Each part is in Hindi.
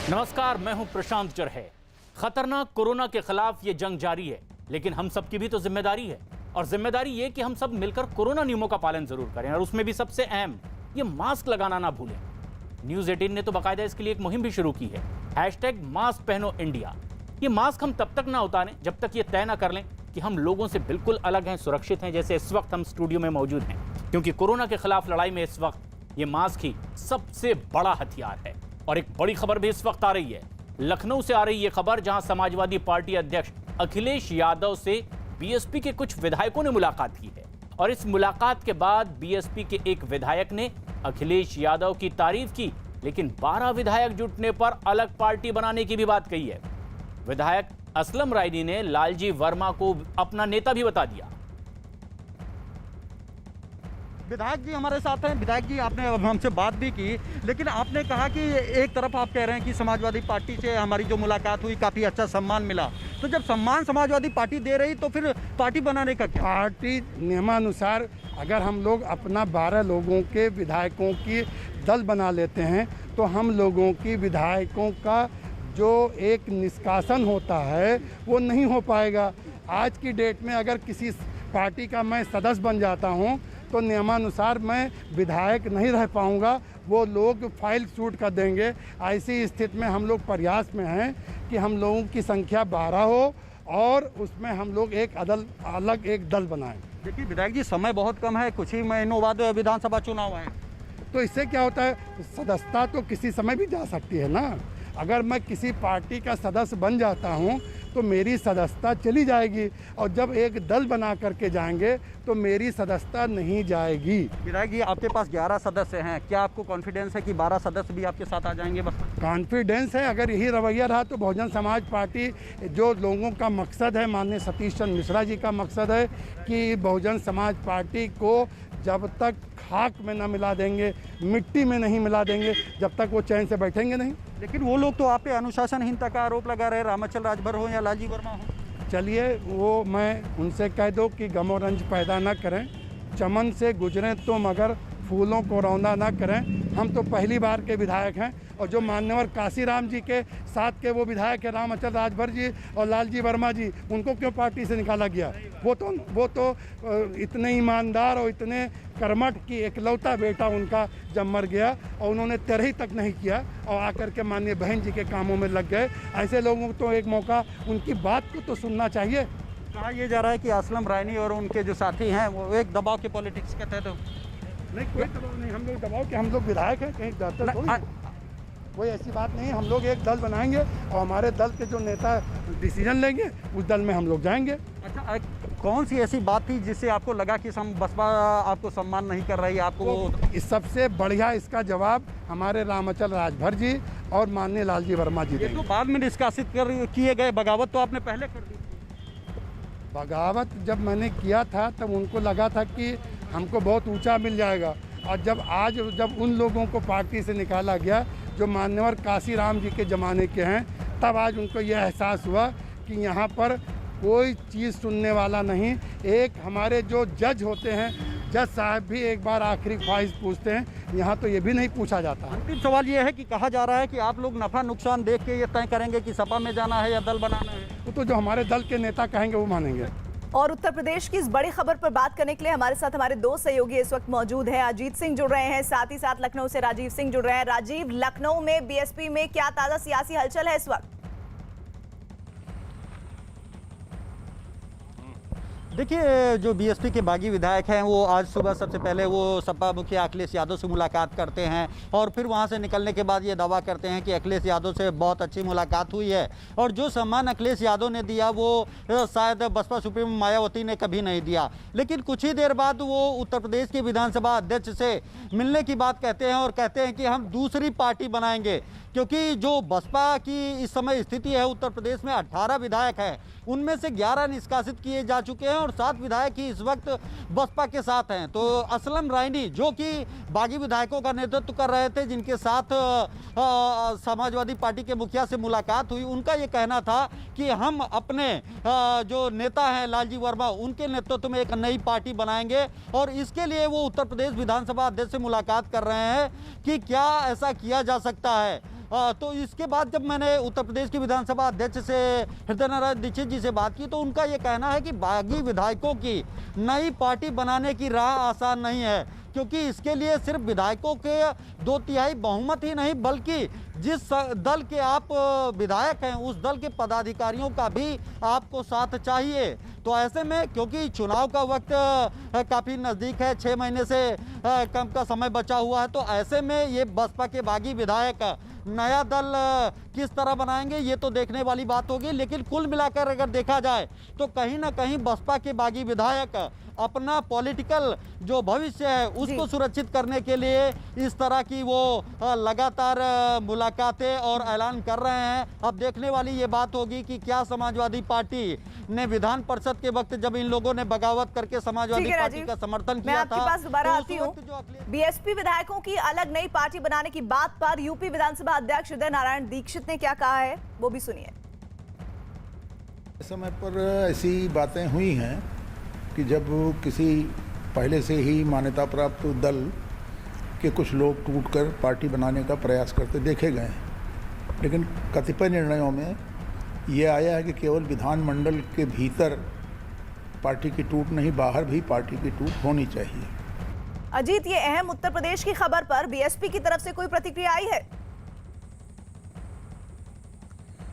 नमस्कार, मैं हूं प्रशांत जरहे। खतरनाक कोरोना के खिलाफ ये जंग जारी है, लेकिन हम सबकी भी तो जिम्मेदारी है। और जिम्मेदारी ये कि हम सब मिलकर कोरोना नियमों का पालन जरूर करें, और उसमें भी सबसे अहम ये मास्क लगाना ना भूलें। न्यूज़ 18 ने तो बाकायदा इसके लिए एक मुहिम भी शुरू की है, #मास्क पहनो इंडिया। ये मास्क हम तब तक ना उतारें जब तक ये तय ना कर लें कि हम लोगों से बिल्कुल अलग हैं, सुरक्षित हैं, जैसे इस वक्त हम स्टूडियो में मौजूद हैं। क्योंकि कोरोना के खिलाफ लड़ाई में इस वक्त ये मास्क ही सबसे बड़ा हथियार है। और एक बड़ी खबर भी इस वक्त आ रही है, लखनऊ से आ रही ये खबर, जहां समाजवादी पार्टी अध्यक्ष अखिलेश यादव से बीएसपी के कुछ विधायकों ने मुलाकात की है। और इस मुलाकात के बाद बीएसपी के एक विधायक ने अखिलेश यादव की तारीफ की, लेकिन 12 विधायक जुटने पर अलग पार्टी बनाने की भी बात कही है। विधायक असलम रायनी ने लालजी वर्मा को अपना नेता भी बता दिया। विधायक जी हमारे साथ हैं। विधायक जी, आपने हमसे बात भी की, लेकिन आपने कहा कि एक तरफ आप कह रहे हैं कि समाजवादी पार्टी से हमारी जो मुलाकात हुई काफ़ी अच्छा सम्मान मिला, तो जब सम्मान समाजवादी पार्टी दे रही तो फिर पार्टी बनाने का क्या? पार्टी नियमानुसार अगर हम लोग अपना 12 लोगों के विधायकों की दल बना लेते हैं तो हम लोगों की विधायकों का जो एक निष्कासन होता है वो नहीं हो पाएगा। आज की डेट में अगर किसी पार्टी का मैं सदस्य बन जाता हूं तो नियमानुसार मैं विधायक नहीं रह पाऊंगा, वो लोग फाइल शूट कर देंगे। ऐसी स्थिति में हम लोग प्रयास में हैं कि हम लोगों की संख्या 12 हो और उसमें हम लोग एक अलग एक दल बनाएं। देखिए विधायक जी, समय बहुत कम है, कुछ ही महीनों बाद विधानसभा चुनाव है, तो इससे क्या होता है, सदस्यता तो किसी समय भी जा सकती है ना। अगर मैं किसी पार्टी का सदस्य बन जाता हूं तो मेरी सदस्यता चली जाएगी, और जब एक दल बना करके जाएंगे तो मेरी सदस्यता नहीं जाएगी। विधायक जी, आपके पास 11 सदस्य हैं, क्या आपको कॉन्फिडेंस है कि 12 सदस्य भी आपके साथ आ जाएंगे? बस कॉन्फिडेंस है। अगर यही रवैया रहा तो बहुजन समाज पार्टी, जो लोगों का मकसद है, माननीय सतीश चंद्र मिश्रा जी का मकसद है कि बहुजन समाज पार्टी को जब तक खाक में न मिला देंगे, मिट्टी में नहीं मिला देंगे, जब तक वो चैन से बैठेंगे नहीं। लेकिन वो लोग तो आप पे अनुशासनहीनता का आरोप लगा रहे, रामाचल राजभर हो या लालजी वर्मा हो। चलिए, वो मैं उनसे कह दो कि गम और रंज पैदा न करें, चमन से गुजरें तो मगर फूलों को रौंदा ना करें। हम तो पहली बार के विधायक हैं, और जो मान्यवर काशीराम जी के साथ के वो विधायक है, रामाचल राजभर जी और लालजी वर्मा जी, उनको क्यों पार्टी से निकाला गया? वो तो इतने ईमानदार और इतने कर्मठ की एकलौता बेटा उनका जब मर गया और उन्होंने तरही तक नहीं किया और आकर के माननीय बहन जी के कामों में लग गए। ऐसे लोगों को तो एक मौका उनकी बात को तो सुनना चाहिए। कहा यह जा रहा है कि असलम रायनी और उनके जो साथी हैं वो एक दबाव के पॉलिटिक्स के तहत। नहीं, कोई दबाव नहीं, हम लोग दबाव के, हम लोग विधायक हैं, कहीं डरते थोड़ी, कोई ऐसी बात नहीं। हम लोग एक दल बनाएंगे और हमारे दल के जो नेता डिसीजन लेंगे उस दल में हम लोग जाएंगे। अच्छा, कौन सी ऐसी बात थी जिससे आपको लगा कि बसपा आपको सम्मान नहीं कर रही है? आपको इस सबसे बढ़िया इसका जवाब हमारे रामाचल राजभर जी और माननीय लालजी वर्मा जी देंगे। तो बाद में निष्कासित किए गए, बगावत तो आपने पहले कर दी। बगावत जब मैंने किया था तब उनको लगा था कि हमको बहुत ऊंचा मिल जाएगा, और जब उन लोगों को पार्टी से निकाला गया जो मान्यवर काशीराम जी के ज़माने के हैं, तब आज उनको यह एहसास हुआ कि यहाँ पर कोई चीज़ सुनने वाला नहीं। एक हमारे जो जज होते हैं, जज साहब भी एक बार आखिरी ख्वाहिश पूछते हैं, यहाँ तो ये भी नहीं पूछा जाता। अंतिम सवाल ये है कि कहा जा रहा है कि आप लोग नफ़ा नुकसान देख के ये तय करेंगे कि सपा में जाना है या दल बनाना है। तो जो हमारे दल के नेता कहेंगे वो मानेंगे। और उत्तर प्रदेश की इस बड़ी खबर पर बात करने के लिए हमारे साथ हमारे दो सहयोगी इस वक्त मौजूद हैं। अजीत सिंह जुड़ रहे हैं, साथ ही साथ लखनऊ से राजीव सिंह जुड़ रहे हैं। राजीव, लखनऊ में बीएसपी में क्या ताजा सियासी हलचल है इस वक्त? देखिए, जो बीएसपी के बागी विधायक हैं वो आज सुबह सबसे पहले वो सपा मुखिया अखिलेश यादव से मुलाकात करते हैं, और फिर वहां से निकलने के बाद ये दावा करते हैं कि अखिलेश यादव से बहुत अच्छी मुलाकात हुई है, और जो सम्मान अखिलेश यादव ने दिया वो शायद बसपा सुप्रीमो मायावती ने कभी नहीं दिया। लेकिन कुछ ही देर बाद वो उत्तर प्रदेश के विधानसभा अध्यक्ष से मिलने की बात कहते हैं और कहते हैं कि हम दूसरी पार्टी बनाएंगे, क्योंकि जो बसपा की इस समय स्थिति है, उत्तर प्रदेश में 18 विधायक हैं, उनमें से 11 निष्कासित किए जा चुके हैं और 7 विधायक ही इस वक्त बसपा के साथ हैं। तो असलम रायनी, जो कि बागी विधायकों का नेतृत्व कर रहे थे, जिनके साथ समाजवादी पार्टी के मुखिया से मुलाकात हुई, उनका ये कहना था कि हम अपने जो नेता हैं लालजी वर्मा, उनके नेतृत्व में एक नई पार्टी बनाएंगे, और इसके लिए वो उत्तर प्रदेश विधानसभा अध्यक्ष से मुलाकात कर रहे हैं कि क्या ऐसा किया जा सकता है तो इसके बाद जब मैंने उत्तर प्रदेश के विधानसभा अध्यक्ष से हृदय नारायण दीक्षित जी से बात की तो उनका ये कहना है कि बागी विधायकों की नई पार्टी बनाने की राह आसान नहीं है, क्योंकि इसके लिए सिर्फ विधायकों के 2/3 बहुमत ही नहीं बल्कि जिस दल के आप विधायक हैं उस दल के पदाधिकारियों का भी आपको साथ चाहिए। तो ऐसे में क्योंकि चुनाव का वक्त काफ़ी नज़दीक है, 6 महीने से कम का समय बचा हुआ है, तो ऐसे में ये बसपा के बागी विधायक नया दल किस तरह बनाएंगे ये तो देखने वाली बात होगी। लेकिन कुल मिलाकर अगर देखा जाए तो कहीं ना कहीं बसपा के बागी विधायक अपना पॉलिटिकल जो भविष्य है उसको सुरक्षित करने के लिए इस तरह की वो लगातार मुलाकातें और ऐलान कर रहे हैं। अब देखने वाली ये बात होगी कि क्या समाजवादी पार्टी ने विधान परिषद के वक्त जब इन लोगों ने बगावत करके समाजवादी पार्टी का समर्थन किया था, मैं आपके पास दोबारा आती हूँ। बीएसपी विधायकों की अलग नई पार्टी बनाने की बात पर यूपी विधानसभा अध्यक्ष हृदय नारायण दीक्षित ने क्या कहा है वो भी सुनिए। समय पर ऐसी बातें हुई हैं कि जब किसी पहले से ही मान्यता प्राप्त दल के कुछ लोग टूटकर पार्टी बनाने का प्रयास करते देखे गए, लेकिन कतिपय निर्णयों में ये आया है कि केवल विधानमंडल के भीतर पार्टी की टूट नहीं, बाहर भी पार्टी की टूट होनी चाहिए। अजीत, ये अहम उत्तर प्रदेश की खबर पर बीएसपी की तरफ से कोई प्रतिक्रिया आई है?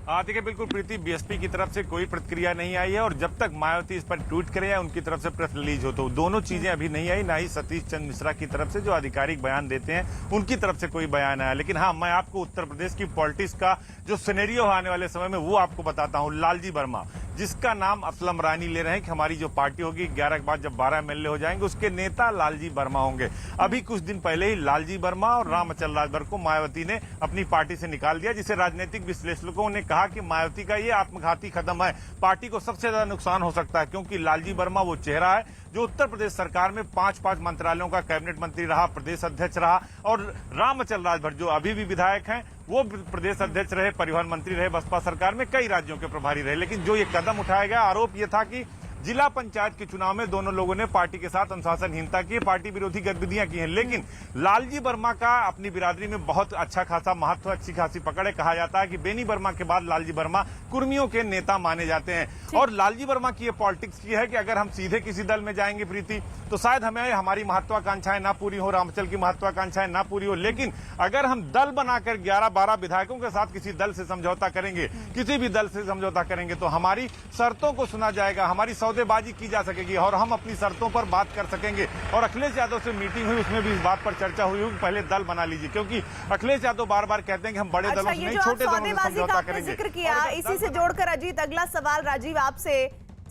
देखिए बिल्कुल प्रीति, बीएसपी की तरफ से कोई प्रतिक्रिया नहीं आई है और जब तक मायावती इस पर ट्वीट करे या उनकी तरफ से प्रेस रिलीज हो तो दोनों चीजें अभी नहीं आई। ना ही सतीश चंद्र मिश्रा की तरफ से जो आधिकारिक बयान देते हैं उनकी तरफ से कोई बयान आया। लेकिन हाँ, मैं आपको उत्तर प्रदेश की पॉलिटिक्स का जो सिनेरियो आने वाले समय में वो आपको बताता हूँ। लालजी वर्मा, जिसका नाम असलम रानी ले रहे हैं कि हमारी जो पार्टी होगी 11 के बाद जब 12 एमएलए हो जाएंगे उसके नेता लालजी वर्मा होंगे। अभी कुछ दिन पहले ही लालजी वर्मा और रामचंद्र राजभर को मायावती ने अपनी पार्टी से निकाल दिया, जिसे राजनीतिक विश्लेषकों ने कहा कि मायावती का ये आत्मघाती कदम है, पार्टी को सबसे ज्यादा नुकसान हो सकता है, क्योंकि लालजी वर्मा वो चेहरा है जो उत्तर प्रदेश सरकार में 5 मंत्रालयों का कैबिनेट मंत्री रहा, प्रदेश अध्यक्ष रहा, और रामचंद्र राजभर जो अभी भी विधायक हैं वो प्रदेश अध्यक्ष रहे, परिवहन मंत्री रहे, बसपा सरकार में कई राज्यों के प्रभारी रहे। लेकिन जो ये कदम उठाया गया, आरोप ये था कि जिला पंचायत के चुनाव में दोनों लोगों ने पार्टी के साथ अनुशासनहीनता की, पार्टी विरोधी गतिविधियां की हैं। लेकिन लालजी वर्मा का अपनी बिरादरी में बहुत अच्छा खासा महत्व, अच्छी खासी पकड़ है। कहा जाता है कि बेनी वर्मा के बाद लालजी वर्मा कुर्मियों के नेता माने जाते हैं। और लालजी वर्मा की ये पॉलिटिक्स की है कि अगर हम सीधे किसी दल में जाएंगे प्रीति तो शायद हमें हमारी महत्वाकांक्षाएं ना पूरी हो, रामचल की महत्वाकांक्षाएं ना पूरी हो। लेकिन अगर हम दल बनाकर 11-12 विधायकों के साथ किसी दल से समझौता करेंगे, किसी भी दल से समझौता करेंगे तो हमारी शर्तों को सुना जाएगा, हमारी सौदेबाजी की जा सकेगी और हम अपनी शर्तों पर बात कर सकेंगे। और अखिलेश यादव से मीटिंग हुई, उसमें भी इस बात पर चर्चा हुई कि पहले दल बना लीजिए, क्योंकि अखिलेश यादव बार-बार कहते हैं कि हम बड़े दलों से नहीं, छोटे दलों से समझौता करेंगे। जिक्र किया, इसी से जोड़कर अजीत अगला सवाल राजीव आपसे,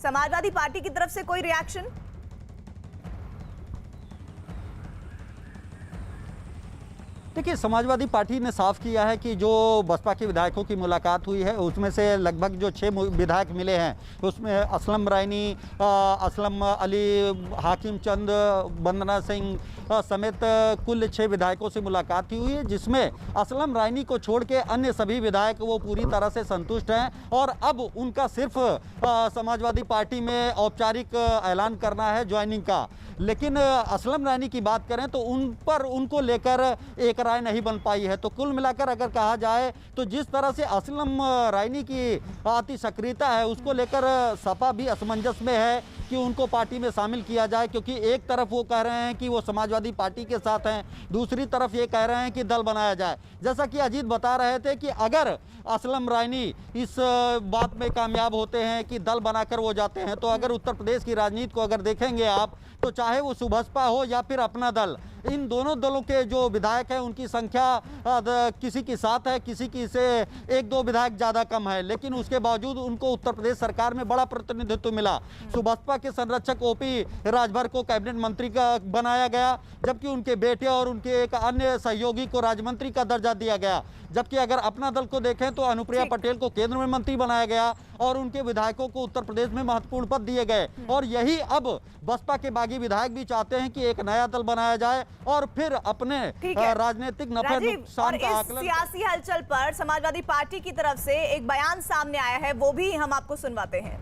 समाजवादी पार्टी की तरफ से कोई रिएक्शन? देखिए, समाजवादी पार्टी ने साफ किया है कि जो बसपा के विधायकों की मुलाकात हुई है उसमें से लगभग जो 6 विधायक मिले हैं उसमें असलम रायनी, असलम अली, हाकिम चंद, वंदना सिंह समेत कुल 6 विधायकों से मुलाकात हुई है, जिसमें असलम रायनी को छोड़ के अन्य सभी विधायक वो पूरी तरह से संतुष्ट हैं और अब उनका सिर्फ समाजवादी पार्टी में औपचारिक ऐलान करना है ज्वाइनिंग का। लेकिन असलम रायनी की बात करें तो उनको लेकर एक राय नहीं बन पाई है। तो कुल मिलाकर अगर कहा जाए तो जिस तरह से असलम रायनी की अति सक्रियता है उसको लेकर सपा भी असमंजस में है कि उनको पार्टी में शामिल किया जाए, क्योंकि एक तरफ वो कह रहे हैं कि वो समाजवादी पार्टी के साथ हैं, दूसरी तरफ ये कह रहे हैं कि दल बनाया जाए। जैसा कि अजीत बता रहे थे कि अगर असलम रायनी इस बात में कामयाब होते हैं कि दल बनाकर वो जाते हैं तो अगर उत्तर प्रदेश की राजनीति को अगर देखेंगे आप तो चाहे वो सुबसपा हो या फिर अपना दल, इन दोनों दलों के जो विधायक हैं उनकी संख्या किसी की 7 है, किसी की से 1-2 विधायक ज़्यादा कम है, लेकिन उसके बावजूद उनको उत्तर प्रदेश सरकार में बड़ा प्रतिनिधित्व मिला। सुबसपा के संरक्षक ओपी राजभर को कैबिनेट मंत्री का बनाया गया, जबकि उनके बेटे और उनके एक अन्य सहयोगी को राज्य मंत्री का दर्जा दिया गया। जबकि अगर अपना दल को देखें तो अनुप्रिया पटेल को केंद्र में मंत्री बनाया गया और उनके विधायकों को उत्तर प्रदेश में महत्वपूर्ण पद दिए गए। और यही अब बसपा के बागी विधायक भी चाहते हैं कि एक नया दल बनाया जाए और फिर अपने राजनीतिक नफे नुकसान का आकलन। सियासी हलचल पर समाजवादी पार्टी की तरफ से एक बयान सामने आया है, वो भी हम आपको सुनवाते हैं।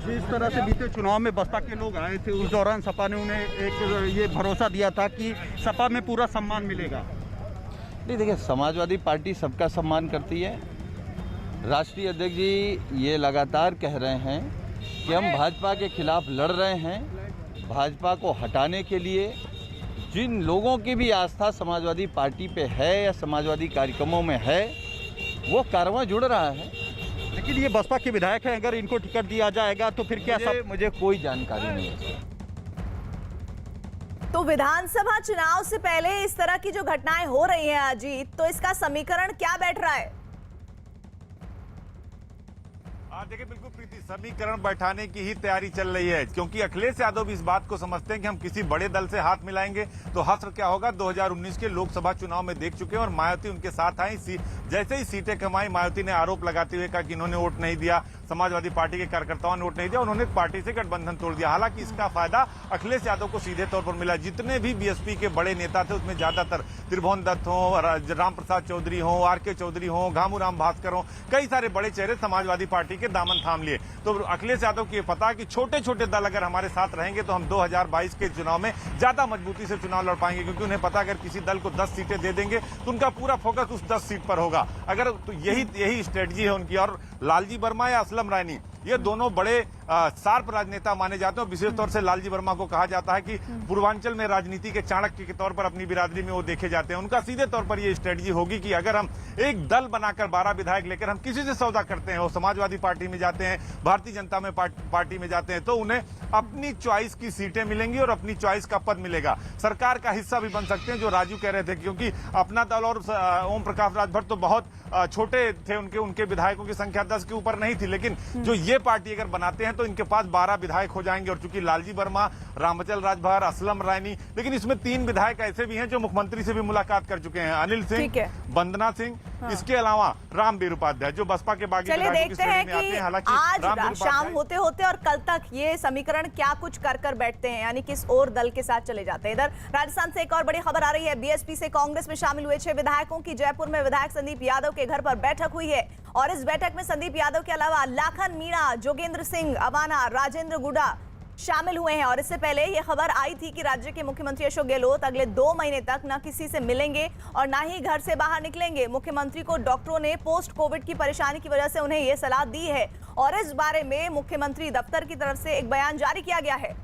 जिस तरह से बीते चुनाव में बसपा के लोग आए थे उस दौरान सपा ने उन्हें एक ये भरोसा दिया था कि सपा में पूरा सम्मान मिलेगा। पार्टी, देखिए समाजवादी पार्टी सबका सम्मान करती है। राष्ट्रीय अध्यक्ष जी ये लगातार कह रहे हैं कि हम भाजपा के खिलाफ लड़ रहे हैं। भाजपा को हटाने के लिए जिन लोगों की भी आस्था समाजवादी पार्टी पे है या समाजवादी कार्यक्रमों में है, वो कारवां जुड़ रहा है। लेकिन ये बसपा के विधायक हैं, अगर इनको टिकट दिया जाएगा तो फिर क्या मुझे कोई जानकारी नहीं है। तो विधानसभा चुनाव से पहले इस तरह की जो घटनाएं हो रही हैं अजीत, तो इसका समीकरण क्या बैठ रहा है? देखिए बिल्कुल प्रीति, समीकरण बैठाने की ही तैयारी चल रही है, क्योंकि अखिलेश यादव भी इस बात को समझते हैं कि हम किसी बड़े दल से हाथ मिलाएंगे तो हश्र क्या होगा। 2019 के लोकसभा चुनाव में देख चुके हैं और मायावती उनके साथ आई। जैसे ही सीटें कमाई, मायावती ने आरोप लगाते हुए कहा कि इन्होंने वोट नहीं दिया, समाजवादी पार्टी के कार्यकर्ताओं ने वोट नहीं दिया, उन्होंने पार्टी से गठबंधन तोड़ दिया। हालांकि इसका फायदा अखिलेश यादव को सीधे तौर पर मिला। जितने भी बीएसपी के बड़े नेता थे उसमें ज्यादातर त्रिभुवन दत्त हो, राम प्रसाद चौधरी हो, आर.के. चौधरी हो, घामूराम भास्कर हो, कई सारे बड़े चेहरे समाजवादी पार्टी के दामन थाम लिए। तो अखिलेश यादव को ये पता कि छोटे छोटे दल अगर हमारे साथ रहेंगे तो हम 2022 के चुनाव में ज्यादा मजबूती से चुनाव लड़ पाएंगे, क्योंकि उन्हें पता अगर किसी दल को 10 सीटें दे देंगे तो उनका पूरा फोकस उस 10 सीट पर होगा। अगर तो यही स्ट्रेटजी है उनकी। और लालजी वर्मा या असलम रायनी, ये दोनों बड़े शार्प राजनेता माने जाते हैं। विशेष तौर से लालजी वर्मा को कहा जाता है कि पूर्वांचल में राजनीति के चाणक्य के तौर पर अपनी बिरादरी में वो देखे जाते हैं। उनका सीधे तौर पर ये स्ट्रेटजी होगी कि अगर हम एक दल बनाकर 12 विधायक लेकर हम किसी से सौदा करते हैं, वो समाजवादी पार्टी में जाते हैं, भारतीय जनता में पार्टी में जाते हैं, तो उन्हें अपनी चॉइस की सीटें मिलेंगी और अपनी चॉइस का पद मिलेगा। सरकार का हिस्सा भी बन सकते हैं, जो राजू कह रहे थे, क्योंकि अपना दल और ओम प्रकाश राजभर तो बहुत छोटे थे, उनके विधायकों की संख्या 10 के ऊपर नहीं थी। लेकिन जो ये पार्टी अगर बनाते हैं तो इनके पास 12 विधायक हो जाएंगे। और चूंकि लालजी वर्मा, रामचल राजभर, असलम रायनी, लेकिन इसमें 3 विधायक ऐसे भी हैं जो मुख्यमंत्री से भी मुलाकात कर चुके हैं, अनिल सिंह, वंदना सिंह, इसके अलावा रामवीर उपाध्याय, जो बसपा के बागी विधायकों की श्रेणी में आते हैं। हालांकि आज शाम होते होते और कल तक ये समीकरण क्या कुछ कर बैठते हैं, यानी किस और दल के साथ चले जाते हैं। इधर राजस्थान से एक और बड़ी खबर आ रही है। बीएसपी से कांग्रेस में शामिल हुए 6 विधायकों की जयपुर में विधायक संदीप यादव के घर पर बैठक हुई है और इस बैठक में संदीप यादव के अलावा लाखन मीणा, जोगेंद्र सिंह अवाना, राजेंद्र गुडा शामिल हुए हैं। और इससे पहले यह खबर आई थी कि राज्य के मुख्यमंत्री अशोक गहलोत अगले 2 महीने तक न किसी से मिलेंगे और न ही घर से बाहर निकलेंगे। मुख्यमंत्री को डॉक्टरों ने पोस्ट कोविड की परेशानी की वजह से उन्हें यह सलाह दी है और इस बारे में मुख्यमंत्री दफ्तर की तरफ से एक बयान जारी किया गया है।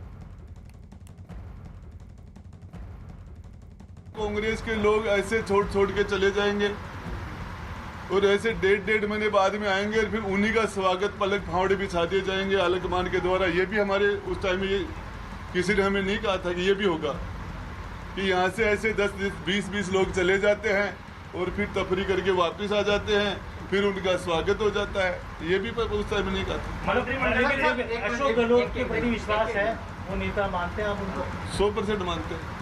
कांग्रेस के लोग ऐसे छोड़ के चले जाएंगे और ऐसे 1.5 महीने बाद में आएंगे और फिर उन्हीं का स्वागत पलक फावड़े बिछा दिए जाएंगे आलकमान के द्वारा। ये भी हमारे उस टाइम में ये किसी ने हमें नहीं कहा था कि ये भी होगा कि यहाँ से ऐसे 10-20 लोग चले जाते हैं और फिर तफरी करके वापस आ जाते हैं, फिर उनका स्वागत हो जाता है। ये भी उस टाइम में नहीं कहा था। अशोक गहलोत के प्रति विश्वास है, वो नेता मानते हैं आप उनको? 100% मानते हैं।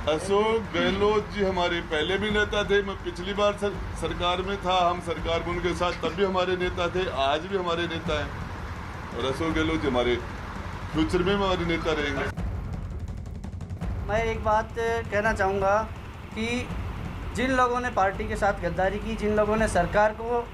अशोक गहलोत जी हमारे पहले भी नेता थे। मैं पिछली बार सरकार में था, हम सरकार में उनके साथ तब भी हमारे नेता थे, आज भी हमारे नेता हैं और अशोक गहलोत जी हमारे फ्यूचर में हमारे नेता रहेंगे। मैं एक बात कहना चाहूँगा कि जिन लोगों ने पार्टी के साथ गद्दारी की, जिन लोगों ने सरकार को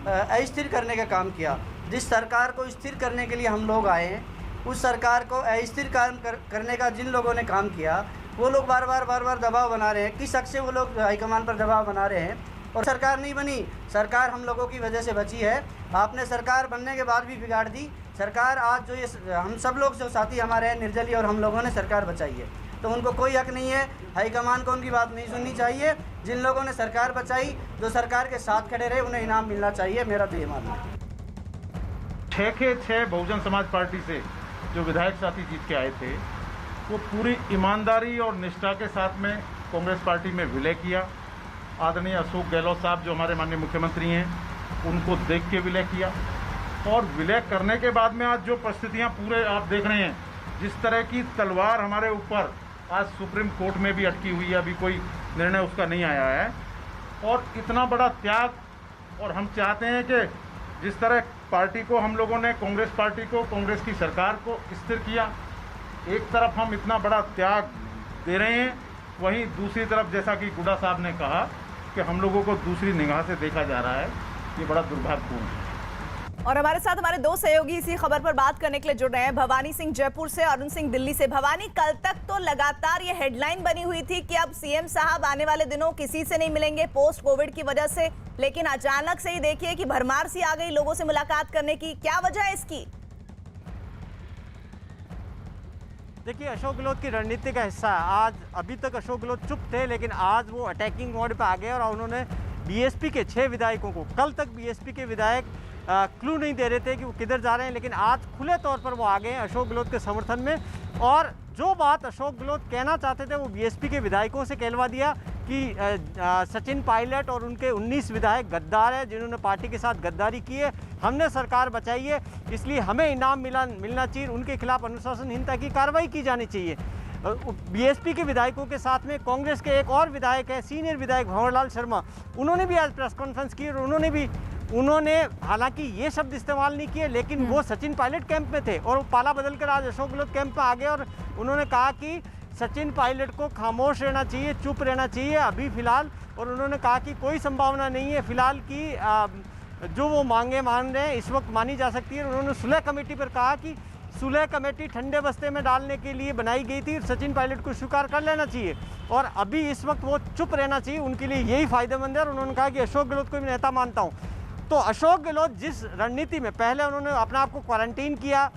अस्थिर करने का काम किया, जिस सरकार को स्थिर करने के लिए हम लोग आए हैं, उस सरकार को अस्थिर काम करने का जिन लोगों ने काम किया, वो लोग बार बार दबाव बना रहे हैं। किस हक से वो लोग हाईकमान पर दबाव बना रहे हैं? और सरकार नहीं बनी, सरकार हम लोगों की वजह से बची है। आपने सरकार बनने के बाद भी बिगाड़ दी सरकार। आज जो ये हम सब लोग जो साथी हमारे हैं, निर्दलीय और हम लोगों ने सरकार बचाई है, तो उनको कोई हक नहीं है, हाईकमान को उनकी बात नहीं सुननी चाहिए। जिन लोगों ने सरकार बचाई, जो सरकार के साथ खड़े रहे, उन्हें इनाम मिलना चाहिए, मेरा तो ये मानना है। 6 के 6 बहुजन समाज पार्टी से जो विधायक साथी जीत के आए थे, वो पूरी ईमानदारी और निष्ठा के साथ में कांग्रेस पार्टी में विलय किया। आदरणीय अशोक गहलोत साहब जो हमारे माननीय मुख्यमंत्री हैं, उनको देख के विलय किया और विलय करने के बाद में आज जो परिस्थितियां पूरे आप देख रहे हैं, जिस तरह की तलवार हमारे ऊपर आज सुप्रीम कोर्ट में भी अटकी हुई है, अभी कोई निर्णय उसका नहीं आया है, और इतना बड़ा त्याग। और हम चाहते हैं कि जिस तरह पार्टी को हम लोगों ने, कांग्रेस पार्टी को, कांग्रेस की सरकार को स्थिर किया, एक तरफ हम इतना बड़ा त्याग दे रहे हैं, वहीं दूसरी तरफ जैसा कि गुडा साहब ने कहा कि हम लोगों को दूसरी निगाह से देखा जा रहा है, ये बड़ा दुर्भाग्यपूर्ण है। और हमारे साथ हमारे दो सहयोगी इसी खबर पर बात करने के लिए जुड़ रहे हैं। भवानी सिंह जयपुर से, अरुण सिंह दिल्ली से। भवानी, कल तक तो लगातार ये हेडलाइन बनी हुई थी कि अब सीएम साहब आने वाले दिनों किसी से नहीं मिलेंगे पोस्ट कोविड की वजह से, लेकिन अचानक से ही देखिए कि भरमार सी आ गई लोगों से मुलाकात करने की। क्या वजह है इसकी? देखिए, अशोक गहलोत की रणनीति का हिस्सा है। आज अभी तक अशोक गहलोत चुप थे, लेकिन आज वो अटैकिंग मोड पे आ गए और उन्होंने बीएसपी के 6 विधायकों को, कल तक बीएसपी के विधायक क्लू नहीं दे रहे थे कि वो किधर जा रहे हैं, लेकिन आज खुले तौर पर वो आ गए हैं अशोक गहलोत के समर्थन में। और जो बात अशोक गहलोत कहना चाहते थे वो बीएसपी के विधायकों से कहलवा दिया कि सचिन पायलट और उनके 19 विधायक गद्दार हैं, जिन्होंने पार्टी के साथ गद्दारी की है। हमने सरकार बचाई है, इसलिए हमें इनाम मिलना चाहिए। उनके खिलाफ अनुशासनहीनता की कार्रवाई की जानी चाहिए। बीएसपी के विधायकों के साथ में कांग्रेस के एक और विधायक है, सीनियर विधायक भंवरलाल शर्मा, उन्होंने भी आज प्रेस कॉन्फ्रेंस की और उन्होंने हालांकि ये शब्द इस्तेमाल नहीं किए, लेकिन वो सचिन पायलट कैंप में थे और पाला बदलकर आज अशोक गहलोत कैंप में आ गए और उन्होंने कहा कि सचिन पायलट को खामोश रहना चाहिए, चुप रहना चाहिए अभी फिलहाल। और उन्होंने कहा कि कोई संभावना नहीं है फिलहाल कि जो वो मांगे मान रहे हैं इस वक्त मानी जा सकती है। उन्होंने सुलह कमेटी पर कहा कि सुलह कमेटी ठंडे बस्ते में डालने के लिए बनाई गई थी, सचिन पायलट को स्वीकार कर लेना चाहिए और अभी इस वक्त वो चुप रहना चाहिए, उनके लिए यही फायदेमंद है। और उन्होंने कहा कि अशोक गहलोत को भी नेता मानता हूँ। तो अशोक गहलोत जिस रणनीति में पहले उन्होंने अपने आप को क्वारंटीन किया,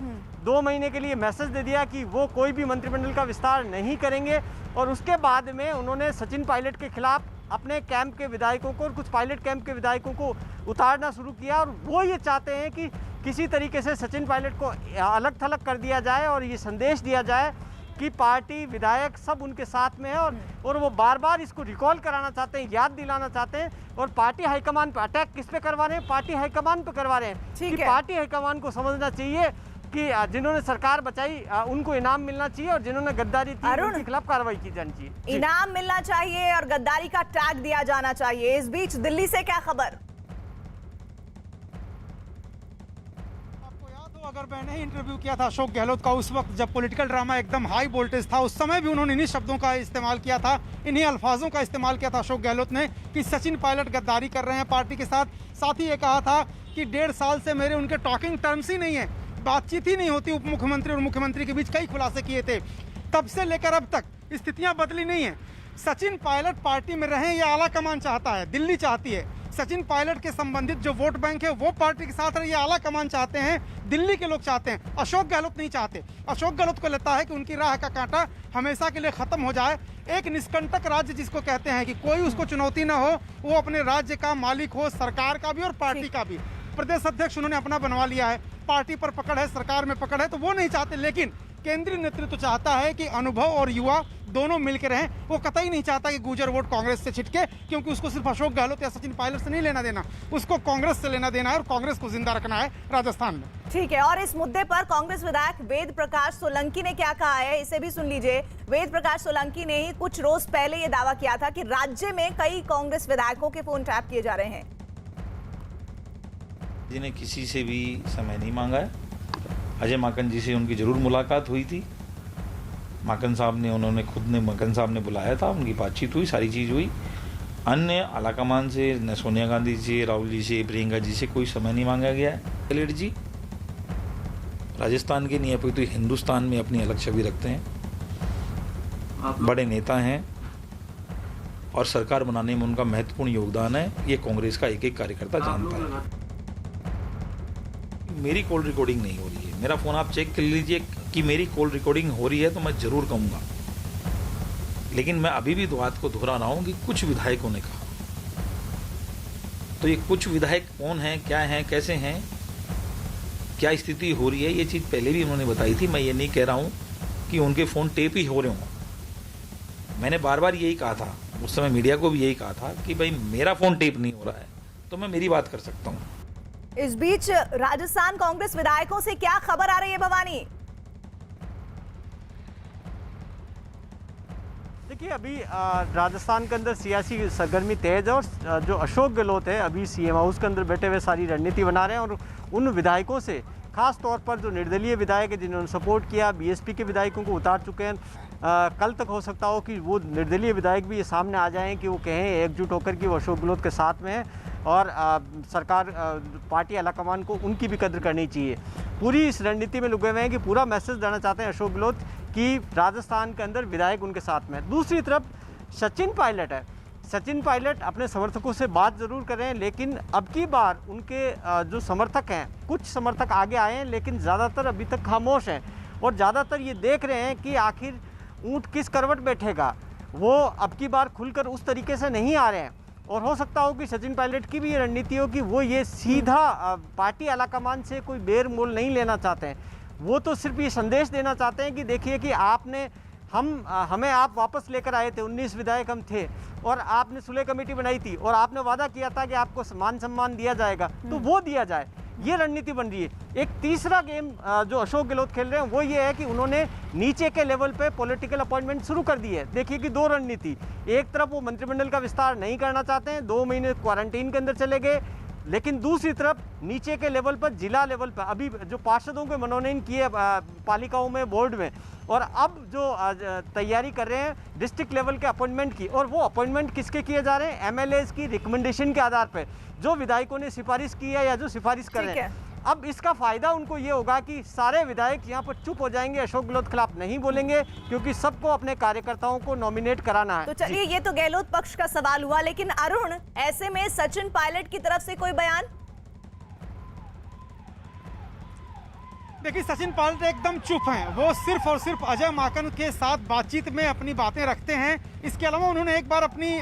2 महीने के लिए मैसेज दे दिया कि वो कोई भी मंत्रिमंडल का विस्तार नहीं करेंगे, और उसके बाद में उन्होंने सचिन पायलट के खिलाफ अपने कैंप के विधायकों को और कुछ पायलट कैंप के विधायकों को उतारना शुरू किया। और वो ये चाहते हैं कि किसी तरीके से सचिन पायलट को अलग थलग कर दिया जाए और ये संदेश दिया जाए कि पार्टी विधायक सब उनके साथ में है। और वो बार बार इसको रिकॉल कराना चाहते हैं, याद दिलाना चाहते हैं। और पार्टी हाईकमान पे अटैक किस पे करवा रहे हैं? पार्टी हाईकमान पे करवा रहे हैं कि पार्टी हाईकमान को समझना चाहिए कि जिन्होंने सरकार बचाई उनको इनाम मिलना चाहिए और जिन्होंने गद्दारी की उनके खिलाफ कार्रवाई की जानी चाहिए। इनाम मिलना चाहिए और गद्दारी का टैग दिया जाना चाहिए। इस बीच दिल्ली से क्या खबर? अगर मैंने ही इंटरव्यू किया था अशोक गहलोत का उस वक्त जब पॉलिटिकल ड्रामा एकदम हाई वोल्टेज था, उस समय भी उन्होंने इन्हीं शब्दों का इस्तेमाल किया था, इन्हीं अल्फाजों का इस्तेमाल किया था अशोक गहलोत ने कि सचिन पायलट गद्दारी कर रहे हैं पार्टी के साथ। साथ ही ये कहा था कि 1.5 साल से मेरे उनके टॉकिंग टर्म्स ही नहीं है, बातचीत ही नहीं होती उप मुख्यमंत्री और मुख्यमंत्री के बीच। कई खुलासे किए थे, तब से लेकर अब तक स्थितियां बदली नहीं है। सचिन पायलट पार्टी में रहें ये आला कमान चाहता है, दिल्ली चाहती है। सचिन पायलट के संबंधित जो वोट बैंक है वो पार्टी के साथ रहे, ये आला कमान चाहते हैं, दिल्ली के लोग चाहते हैं, अशोक गहलोत नहीं चाहते। अशोक गहलोत को लगता है कि उनकी राह का कांटा हमेशा के लिए खत्म हो जाए। एक निष्कंटक राज्य जिसको कहते हैं कि कोई उसको चुनौती ना हो, वो अपने राज्य का मालिक हो, सरकार का भी और पार्टी का भी। प्रदेश अध्यक्ष उन्होंने अपना बनवा लिया है, पार्टी पर पकड़ है, सरकार में पकड़ है, तो वो नहीं चाहते। लेकिन केंद्रीय नेतृत्व चाहता है कि अनुभव और युवा दोनों मिलकर रहें। वो कतई नहीं चाहता कि गुर्जर वोट कांग्रेस से छिटके, क्योंकि उसको सिर्फ अशोक गहलोत या सचिन पायलट से नहीं लेना देना, उसको कांग्रेस से लेना देना है और कांग्रेस को जिंदा रखना है राजस्थान में। ठीक है, और इस मुद्दे पर कांग्रेस विधायक वेद प्रकाश सोलंकी ने क्या कहा है, इसे भी सुन लीजिए। वेद प्रकाश सोलंकी ने ही कुछ रोज पहले ये दावा किया था कि राज्य में कई कांग्रेस विधायकों के फोन टैप किए जा रहे हैं। जिन्हें किसी से भी समय नहीं मांगा है। अजय माकन जी से उनकी जरूर मुलाकात हुई थी, माकन साहब ने बुलाया था, उनकी बातचीत हुई, सारी चीज़ हुई। अन्य आलाकमान से, न सोनिया गांधी से, राहुल जी से, प्रियंका जी से कोई समय नहीं मांगा गया है। गहलोत जी राजस्थान के नहीं अपितु हिंदुस्तान में अपनी अलग छवि रखते हैं, बड़े नेता हैं और सरकार बनाने में उनका महत्वपूर्ण योगदान है। ये कांग्रेस का एक एक कार्यकर्ता जानता है। मेरी कॉल रिकॉर्डिंग नहीं हो रही है, मेरा फ़ोन आप चेक कर लीजिए कि मेरी कॉल रिकॉर्डिंग हो रही है तो मैं ज़रूर कहूँगा। लेकिन मैं अभी भी बात को दोहरा रहा हूँ कि कुछ विधायकों ने कहा, तो ये कुछ विधायक कौन हैं, क्या हैं, कैसे हैं, क्या स्थिति हो रही है, ये चीज़ पहले भी उन्होंने बताई थी। मैं ये नहीं कह रहा हूँ कि उनके फ़ोन टेप ही हो रहे हों। मैंने बार बार यही कहा था, उस समय मीडिया को भी यही कहा था कि भाई मेरा फ़ोन टेप नहीं हो रहा है तो मैं मेरी बात कर सकता हूँ। इस बीच राजस्थान कांग्रेस विधायकों से क्या खबर आ रही है भवानी? देखिए, अभी राजस्थान के अंदर सियासी सरगर्मी तेज है और जो अशोक गहलोत है अभी सीएम हाउस के अंदर बैठे हुए सारी रणनीति बना रहे हैं और उन विधायकों से खास तौर पर जो निर्दलीय विधायक है जिन्होंने सपोर्ट किया, बीएसपी के विधायकों को उतार चुके हैं, कल तक हो सकता हो कि वो निर्दलीय विधायक भी ये सामने आ जाएं कि वो कहें एकजुट होकर कि वो अशोक गहलोत के साथ में है और सरकार पार्टी आलाकमान को उनकी भी कद्र करनी चाहिए। पूरी इस रणनीति में लगे हुए हैं कि पूरा मैसेज देना चाहते हैं अशोक गहलोत कि राजस्थान के अंदर विधायक उनके साथ में है। दूसरी तरफ सचिन पायलट है। सचिन पायलट अपने समर्थकों से बात ज़रूर कर रहे हैं, लेकिन अब की बार उनके जो समर्थक हैं, कुछ समर्थक आगे आए हैं लेकिन ज़्यादातर अभी तक खामोश हैं और ज़्यादातर ये देख रहे हैं कि आखिर ऊँट किस करवट बैठेगा। वो अब की बार खुलकर उस तरीके से नहीं आ रहे हैं और हो सकता हो कि सचिन पायलट की भी ये रणनीति हो कि वो ये सीधा पार्टी आलाकमान से कोई बेर मोल नहीं लेना चाहते हैं। वो तो सिर्फ ये संदेश देना चाहते हैं कि देखिए कि आपने हमें आप वापस लेकर आए थे, 19 विधायक हम थे और आपने सुलह कमेटी बनाई थी और आपने वादा किया था कि आपको मान सम्मान दिया जाएगा, तो वो दिया जाए। ये रणनीति बन रही है। एक तीसरा गेम जो अशोक गहलोत खेल रहे हैं वो ये है कि उन्होंने नीचे के लेवल पे पॉलिटिकल अपॉइंटमेंट शुरू कर दी है। देखिए कि दो रणनीति, एक तरफ वो मंत्रिमंडल का विस्तार नहीं करना चाहते हैं, 2 महीने क्वारंटीन के अंदर चले गए, लेकिन दूसरी तरफ नीचे के लेवल पर, जिला लेवल पर अभी जो पार्षदों के मनोनयन किए पालिकाओं में, बोर्ड में, और अब जो तैयारी कर रहे हैं डिस्ट्रिक्ट लेवल के अपॉइंटमेंट की, और वो अपॉइंटमेंट किसके किए जा रहे हैं? एमएलएज की रिकमेंडेशन के आधार पर, जो विधायकों ने सिफारिश की है या जो सिफारिश कर रहे हैं। अब इसका फायदा उनको ये होगा कि सारे विधायक यहाँ पर चुप हो जाएंगे, अशोक गहलोत खिलाफ नहीं बोलेंगे, क्योंकि सबको अपने कार्यकर्ताओं को नॉमिनेट कराना है। तो चलिए, ये तो गहलोत पक्ष का सवाल हुआ, लेकिन अरुण, ऐसे में सचिन पायलट की तरफ से कोई बयान? देखिए, सचिन पायलट एकदम चुप हैं। वो सिर्फ और सिर्फ अजय माकन के साथ बातचीत में अपनी बातें रखते हैं। इसके अलावा उन्होंने एक बार अपनी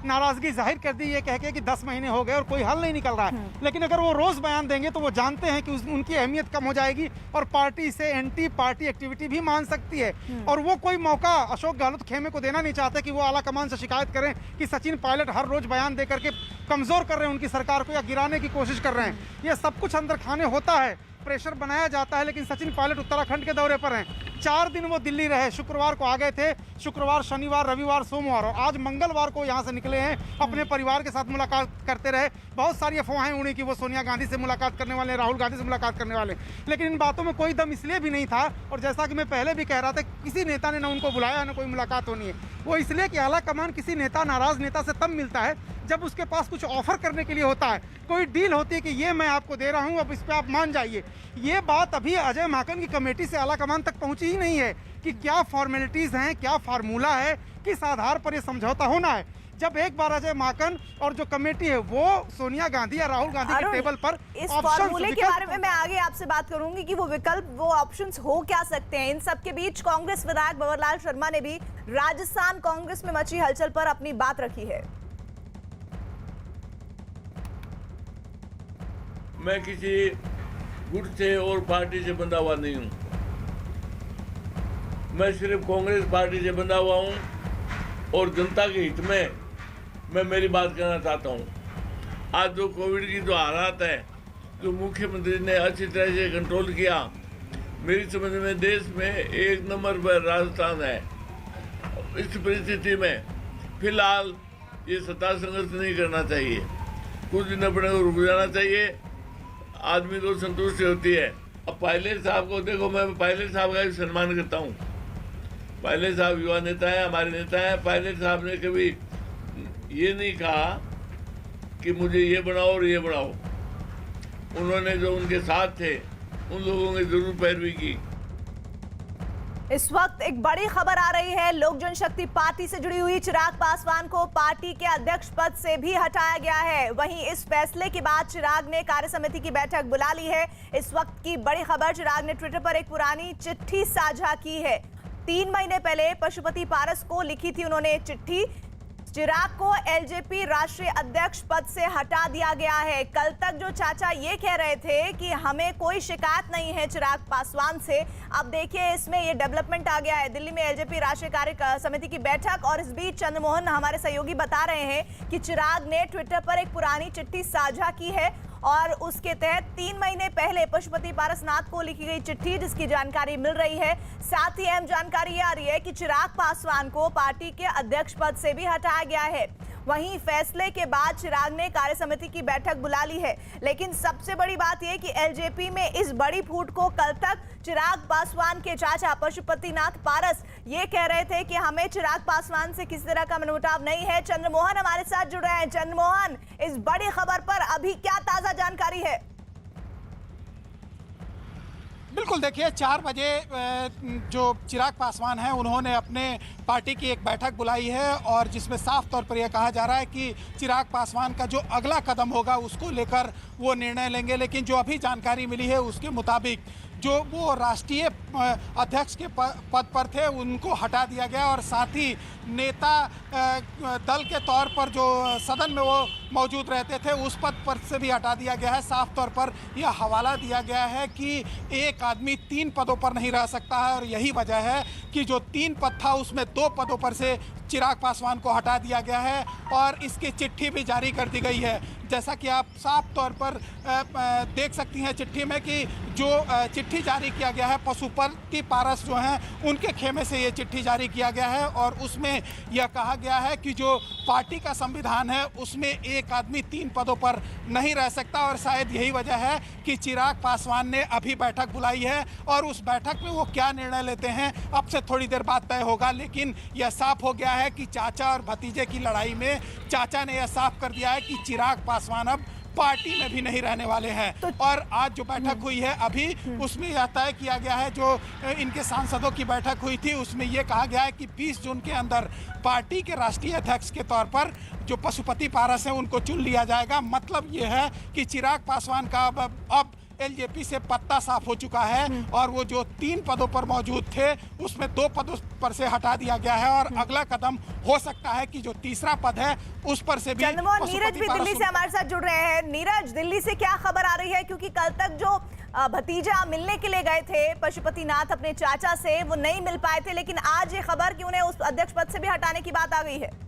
नाराजगी जाहिर कर दी, ये कह के कि 10 महीने हो गए और कोई हल नहीं निकल रहा है। लेकिन अगर वो रोज बयान देंगे तो वो जानते हैं कि उनकी अहमियत कम हो जाएगी और पार्टी से एंटी पार्टी एक्टिविटी भी मान सकती है। और वो कोई मौका अशोक गहलोत खेमे को देना नहीं चाहते कि वो आला कमान से शिकायत करें कि सचिन पायलट हर रोज बयान दे करके कमजोर कर रहे हैं उनकी सरकार को या गिराने की कोशिश कर रहे हैं। ये सब कुछ अंदर खाने होता है, प्रेशर बनाया जाता है। लेकिन सचिन पायलट उत्तराखंड के दौरे पर हैं। 4 दिन वो दिल्ली रहे। शुक्रवार को आ गए थे, शुक्रवार, शनिवार, रविवार, सोमवार, और आज मंगलवार को यहाँ से निकले हैं। अपने परिवार के साथ मुलाकात करते रहे। बहुत सारी अफवाहें उड़ी कि वो सोनिया गांधी से मुलाकात करने वाले, राहुल गांधी से मुलाकात करने वाले, लेकिन इन बातों में कोई दम इसलिए भी नहीं था। और जैसा कि मैं पहले भी कह रहा था, किसी नेता ने ना उनको बुलाया, ना कोई मुलाकात होनी है। वो इसलिए कि आला कमान किसी नेता, नाराज नेता से तब मिलता है जब उसके पास कुछ ऑफर करने के लिए होता है, कोई डील होती है कि ये मैं आपको दे रहा हूँ, अब इस पर आप मान जाइए। ये बात अभी अजय माकन की कमेटी से आला कमान तक पहुंची ही नहीं है कि क्या फॉर्मेलिटीज हैं, क्या फार्मूला है, किस आधार पर ये समझौता होना है। जब एक बार अजय माकन और जो कमेटी है वो सोनिया गांधी या राहुल गांधी के टेबल पर इस फॉर्मूले के बारे में मैं आगे आपसे बात करूंगी कि वो विकल्प, वो ऑप्शंस हो क्या सकते हैं। इन सब के बीच कांग्रेस विधायक भंवरलाल शर्मा ने भी राजस्थान कांग्रेस में मची हलचल पर अपनी बात रखी है। मैं किसी गुट से और पार्टी से बंधा हुआ नहीं हूं। मैं सिर्फ कांग्रेस पार्टी से बंधा हुआ हूं और जनता के हित में मैं मेरी बात करना चाहता हूं। आज जो कोविड की जो हालात है, जो मुख्यमंत्री ने अच्छी तरह से कंट्रोल किया, मेरी समझ में देश में 1 नंबर पर राजस्थान है। इस परिस्थिति में फिलहाल ये सत्ता संघर्ष नहीं करना चाहिए, कुछ दिन अपने को रुक जाना चाहिए। आदमी को संतुष्टि होती है। अब पायलट साहब को देखो, मैं पायलट साहब का भी सम्मान करता हूँ। पायलट साहब युवा नेता है, हमारे नेता हैं। पायलट साहब ने कभी ये नहीं कहा कि मुझे ये बनाओ और ये बनाओ। उन्होंने जो उनके साथ थे उन लोगों की जरूर पैरवी की। इस वक्त एक बड़ी खबर आ रही है। लोक जनशक्ति पार्टी से जुड़ी हुई चिराग पासवान को पार्टी के अध्यक्ष पद से भी हटाया गया है। वहीं इस फैसले के बाद चिराग ने कार्य समिति की बैठक बुला ली है। इस वक्त की बड़ी खबर, चिराग ने ट्विटर पर एक पुरानी चिट्ठी साझा की है। 3 महीने पहले पशुपति पारस को लिखी थी उन्होंने चिट्ठी। चिराग को एलजेपी राष्ट्रीय अध्यक्ष पद से हटा दिया गया है। कल तक जो चाचा ये कह रहे थे कि हमें कोई शिकायत नहीं है चिराग पासवान से, अब देखिए इसमें ये डेवलपमेंट आ गया है। दिल्ली में एलजेपी राष्ट्रीय कार्य समिति की बैठक, और इस बीच चंद्रमोहन हमारे सहयोगी बता रहे हैं कि चिराग ने ट्विटर पर एक पुरानी चिट्ठी साझा की है और उसके तहत 3 महीने पहले पशुपति पारसनाथ को लिखी गई चिट्ठी, जिसकी जानकारी मिल रही है। साथ ही अहम जानकारी ये आ रही है कि चिराग पासवान को पार्टी के अध्यक्ष पद से भी हटाया गया है। वहीं फैसले के बाद चिराग ने कार्य समिति की बैठक बुला ली है। लेकिन सबसे बड़ी बात यह कि एलजेपी में इस बड़ी फूट को कल तक चिराग पासवान के चाचा पशुपतिनाथ पारस ये कह रहे थे कि हमें चिराग पासवान से किसी तरह का मनमुटाव नहीं है। चंद्रमोहन हमारे साथ जुड़ रहे हैं। चंद्रमोहन, इस बड़ी खबर पर अभी क्या ताजा जानकारी है? बिल्कुल, देखिए 4 बजे जो चिराग पासवान हैं उन्होंने अपने पार्टी की एक बैठक बुलाई है और जिसमें साफ तौर पर यह कहा जा रहा है कि चिराग पासवान का जो अगला कदम होगा उसको लेकर वो निर्णय लेंगे। लेकिन जो अभी जानकारी मिली है उसके मुताबिक जो वो राष्ट्रीय अध्यक्ष के पद पर थे उनको हटा दिया गया और साथ ही नेता दल के तौर पर जो सदन में वो मौजूद रहते थे उस पद पर से भी हटा दिया गया है। साफ तौर पर यह हवाला दिया गया है कि एक आदमी 3 पदों पर नहीं रह सकता है और यही वजह है कि जो 3 पद था उसमें 2 पदों पर से चिराग पासवान को हटा दिया गया है और इसकी चिट्ठी भी जारी कर दी गई है। जैसा कि आप साफ तौर पर देख सकती हैं चिट्ठी में कि जो चिट्ठी जारी किया गया है पशुपति पारस जो हैं उनके खेमे से ये चिट्ठी जारी किया गया है और उसमें यह कहा गया है कि जो पार्टी का संविधान है उसमें एक आदमी 3 पदों पर नहीं रह सकता और शायद यही वजह है कि चिराग पासवान ने अभी बैठक बुलाई है और उस बैठक में वो क्या निर्णय लेते हैं अब से थोड़ी देर बाद तय होगा। लेकिन यह साफ हो गया है कि चाचा और भतीजे की लड़ाई में चाचा ने यह साफ कर दिया है कि चिराग पासवान अब पार्टी में भी नहीं रहने वाले हैं। और आज जो बैठक हुई है अभी उसमें यह तय किया गया है, जो इनके सांसदों की बैठक हुई थी उसमें यह कहा गया है कि 20 जून के अंदर पार्टी के राष्ट्रीय अध्यक्ष के तौर पर जो पशुपति पारस है उनको चुन लिया जाएगा। मतलब ये है कि चिराग पासवान का अब एलजेपी से पत्ता साफ हो चुका है और वो जो 3 पदों पर मौजूद थे उसमें 2 पदों पर से हटा दिया गया है और अगला कदम हो सकता है कि जो तीसरा पद है उस पर से भी। चंद्रमोहन, नीरज भी दिल्ली से हमारे साथ जुड़ रहे हैं। नीरज, दिल्ली से क्या खबर आ रही है? क्योंकि कल तक जो भतीजा मिलने के लिए गए थे पशुपतिनाथ अपने चाचा से वो नहीं मिल पाए थे, लेकिन आज ये खबर कि उन्हें उस अध्यक्ष पद से भी हटाने की बात आ गई है।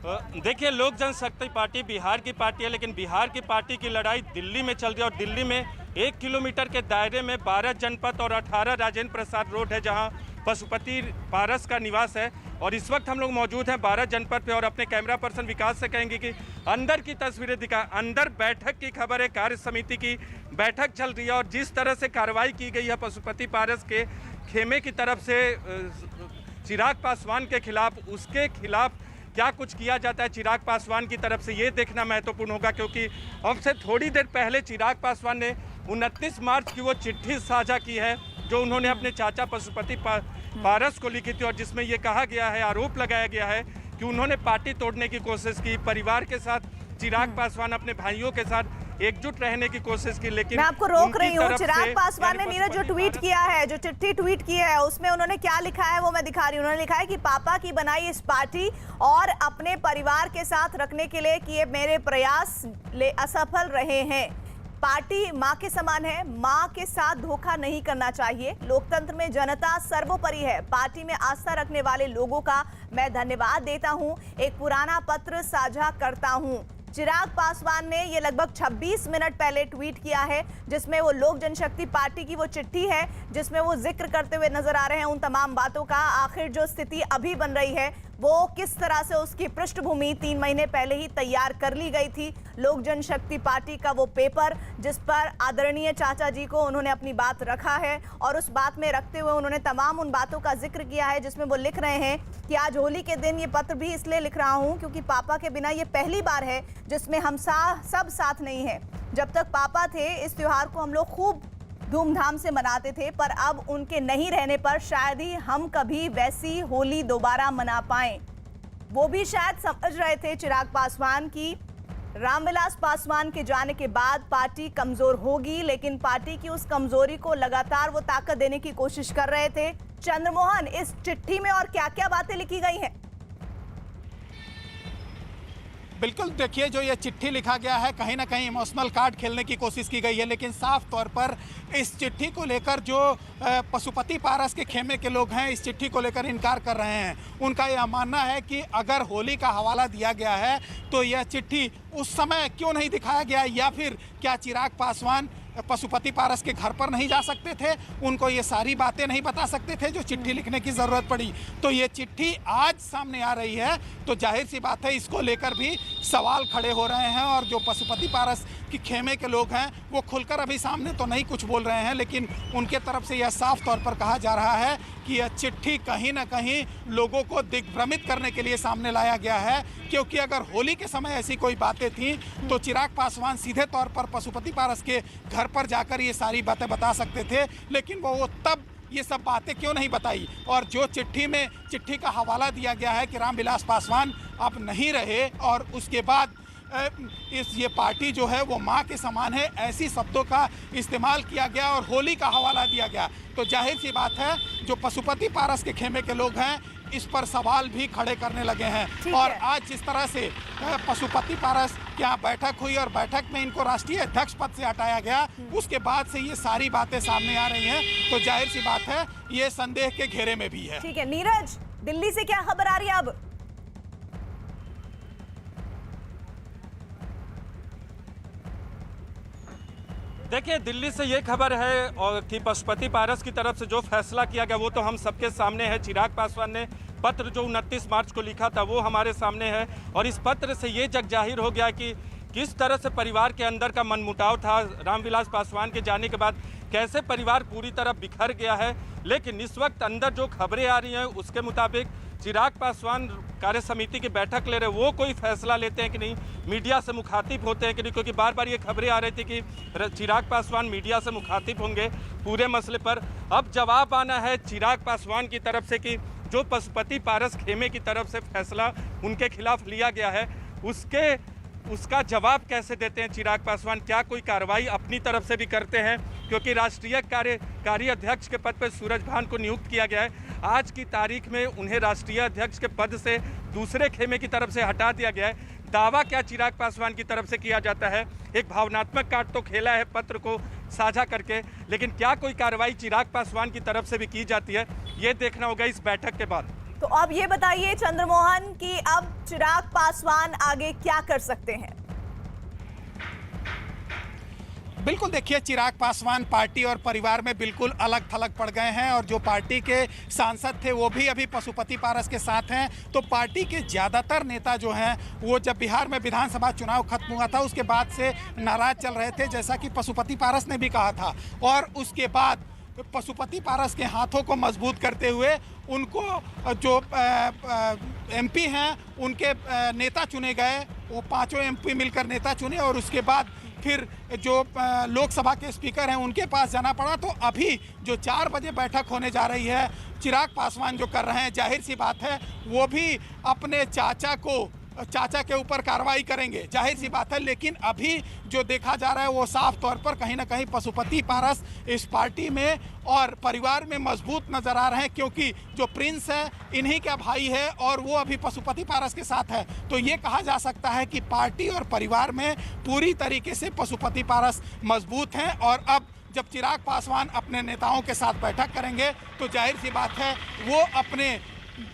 देखिए, लोक जनशक्ति पार्टी बिहार की पार्टी है, लेकिन बिहार की पार्टी की लड़ाई दिल्ली में चल रही है और दिल्ली में 1 किलोमीटर के दायरे में 12 जनपद और 18 राजेंद्र प्रसाद रोड है जहां पशुपति पारस का निवास है। और इस वक्त हम लोग मौजूद हैं 12 जनपद पे और अपने कैमरा पर्सन विकास से कहेंगे कि अंदर की तस्वीरें दिखा। अंदर बैठक की खबर है, कार्य समिति की बैठक चल रही है और जिस तरह से कार्रवाई की गई है पशुपति पारस के खेमे की तरफ से चिराग पासवान के खिलाफ, उसके खिलाफ क्या कुछ किया जाता है चिराग पासवान की तरफ से, ये देखना महत्वपूर्ण होगा। क्योंकि अब से थोड़ी देर पहले चिराग पासवान ने 29 मार्च की वो चिट्ठी साझा की है जो उन्होंने अपने चाचा पशुपति पारस को लिखी थी और जिसमें ये कहा गया है, आरोप लगाया गया है कि उन्होंने पार्टी तोड़ने की कोशिश की, परिवार के साथ चिराग पासवान अपने भाइयों के साथ एकजुट रहने की कोशिश की। लेकिन मैं आपको रोक रही हूँ। चिराग पासवान ने नीरज जो ट्वीट किया है, जो चिट्ठी ट्वीट की है, उसमें उन्होंने क्या लिखा है वो मैं दिखा रही हूँ। उन्होंने लिखा है कि पापा की बनाई इस पार्टी और अपने परिवार के साथ रखने के लिए किए मेरे प्रयास असफल रहे हैं। पार्टी माँ के समान है, माँ के साथ धोखा नहीं करना चाहिए। लोकतंत्र में जनता सर्वोपरि है। पार्टी में आस्था रखने वाले लोगों का मैं धन्यवाद देता हूँ। एक पुराना पत्र साझा करता हूँ। चिराग पासवान ने ये लगभग 26 मिनट पहले ट्वीट किया है जिसमें वो लोक जनशक्ति पार्टी की वो चिट्ठी है जिसमें वो जिक्र करते हुए नजर आ रहे हैं उन तमाम बातों का। आखिर जो स्थिति अभी बन रही है वो किस तरह से उसकी पृष्ठभूमि 3 महीने पहले ही तैयार कर ली गई थी। लोक जनशक्ति पार्टी का वो पेपर जिस पर आदरणीय चाचा जी को उन्होंने अपनी बात रखा है और उस बात में रखते हुए उन्होंने तमाम उन बातों का जिक्र किया है जिसमें वो लिख रहे हैं कि आज होली के दिन ये पत्र भी इसलिए लिख रहा हूँ क्योंकि पापा के बिना ये पहली बार है जिसमें हम सब साथ नहीं है। जब तक पापा थे इस त्योहार को हम लोग खूब धूमधाम से मनाते थे, पर अब उनके नहीं रहने पर शायद ही हम कभी वैसी होली दोबारा मना पाएं। वो भी शायद समझ रहे थे चिराग पासवान की रामविलास पासवान के जाने के बाद पार्टी कमजोर होगी, लेकिन पार्टी की उस कमजोरी को लगातार वो ताकत देने की कोशिश कर रहे थे। चंद्रमोहन, इस चिट्ठी में और क्या-क्या बातें लिखी गई हैं? बिल्कुल, देखिए जो ये चिट्ठी लिखा गया है कहीं ना कहीं इमोशनल कार्ड खेलने की कोशिश की गई है, लेकिन साफ तौर पर इस चिट्ठी को लेकर जो पशुपति पारस के खेमे के लोग हैं इस चिट्ठी को लेकर इनकार कर रहे हैं। उनका यह मानना है कि अगर होली का हवाला दिया गया है तो यह चिट्ठी उस समय क्यों नहीं दिखाया गया, या फिर क्या चिराग पासवान पशुपति पारस के घर पर नहीं जा सकते थे, उनको ये सारी बातें नहीं बता सकते थे जो चिट्ठी लिखने की ज़रूरत पड़ी। तो ये चिट्ठी आज सामने आ रही है तो जाहिर सी बात है इसको लेकर भी सवाल खड़े हो रहे हैं। और जो पशुपति पारस की खेमे के लोग हैं वो खुलकर अभी सामने तो नहीं कुछ बोल रहे हैं, लेकिन उनके तरफ से यह साफ तौर पर कहा जा रहा है कि यह चिट्ठी कहीं ना कहीं लोगों को दिग्भ्रमित करने के लिए सामने लाया गया है। क्योंकि अगर होली के समय ऐसी कोई बातें थी तो चिराग पासवान सीधे तौर पर पशुपति पारस के घर पर जाकर ये सारी बातें बता सकते थे, लेकिन वो तब ये सब बातें क्यों नहीं बताई। और जो चिट्ठी का हवाला दिया गया है कि रामविलास पासवान अब नहीं रहे और उसके बाद ये पार्टी जो है वो माँ के समान है, ऐसी शब्दों का इस्तेमाल किया गया और होली का हवाला दिया गया। तो जाहिर सी बात है जो पशुपति पारस के खेमे के लोग हैं इस पर सवाल भी खड़े करने लगे हैं। और आज जिस तरह से पशुपति पारस के यहाँ बैठक हुई और बैठक में इनको राष्ट्रीय अध्यक्ष पद से हटाया गया, उसके बाद से ये सारी बातें सामने आ रही हैं। तो जाहिर सी बात है ये संदेह के घेरे में भी है। ठीक है नीरज, दिल्ली से क्या खबर आ रही है अब? देखिए दिल्ली से ये खबर है और कि पशुपति पारस की तरफ से जो फैसला किया गया वो तो हम सबके सामने है। चिराग पासवान ने पत्र जो 29 मार्च को लिखा था वो हमारे सामने है और इस पत्र से ये जग जाहिर हो गया कि किस तरह से परिवार के अंदर का मनमुटाव था। रामविलास पासवान के जाने के बाद कैसे परिवार पूरी तरह बिखर गया है। लेकिन इस वक्त अंदर जो खबरें आ रही हैं उसके मुताबिक चिराग पासवान कार्य समिति की बैठक ले रहे, वो कोई फैसला लेते हैं कि नहीं, मीडिया से मुखातिब होते हैं कि नहीं, क्योंकि बार बार ये खबरें आ रही थी कि चिराग पासवान मीडिया से मुखातिब होंगे पूरे मसले पर। अब जवाब आना है चिराग पासवान की तरफ से कि जो पशुपति पारस खेमे की तरफ से फैसला उनके खिलाफ लिया गया है उसका जवाब कैसे देते हैं चिराग पासवान। क्या कोई कार्रवाई अपनी तरफ से भी करते हैं, क्योंकि राष्ट्रीय कार्यकारी अध्यक्ष के पद पर सूरज भान को नियुक्त किया गया है। आज की तारीख में उन्हें राष्ट्रीय अध्यक्ष के पद से दूसरे खेमे की तरफ से हटा दिया गया है। दावा क्या चिराग पासवान की तरफ से किया जाता है, एक भावनात्मक कार्ड तो खेला है पत्र को साझा करके, लेकिन क्या कोई कार्रवाई चिराग पासवान की तरफ से भी की जाती है, ये देखना होगा इस बैठक के बाद। तो अब ये बताइए चंद्रमोहन कि अब चिराग पासवान आगे क्या कर सकते हैं? बिल्कुल देखिए, चिराग पासवान पार्टी और परिवार में बिल्कुल अलग थलग पड़ गए हैं और जो पार्टी के सांसद थे वो भी अभी पशुपति पारस के साथ हैं। तो पार्टी के ज़्यादातर नेता जो हैं वो जब बिहार में विधानसभा चुनाव खत्म हुआ था उसके बाद से नाराज चल रहे थे, जैसा कि पशुपति पारस ने भी कहा था। और उसके बाद पशुपति पारस के हाथों को मजबूत करते हुए उनको जो एमपी हैं उनके नेता चुने गए, वो पांचों एमपी मिलकर नेता चुने और उसके बाद फिर जो लोकसभा के स्पीकर हैं उनके पास जाना पड़ा। तो अभी जो 4 बजे बैठक होने जा रही है, चिराग पासवान जो कर रहे हैं, जाहिर सी बात है वो भी अपने चाचा के ऊपर कार्रवाई करेंगे, जाहिर सी बात है। लेकिन अभी जो देखा जा रहा है वो साफ तौर पर कहीं ना कहीं पशुपति पारस इस पार्टी में और परिवार में मजबूत नजर आ रहे हैं, क्योंकि जो प्रिंस है इन्हीं का भाई है और वो अभी पशुपति पारस के साथ है। तो ये कहा जा सकता है कि पार्टी और परिवार में पूरी तरीके से पशुपति पारस मजबूत हैं। और अब जब चिराग पासवान अपने नेताओं के साथ बैठक करेंगे तो जाहिर सी बात है वो अपने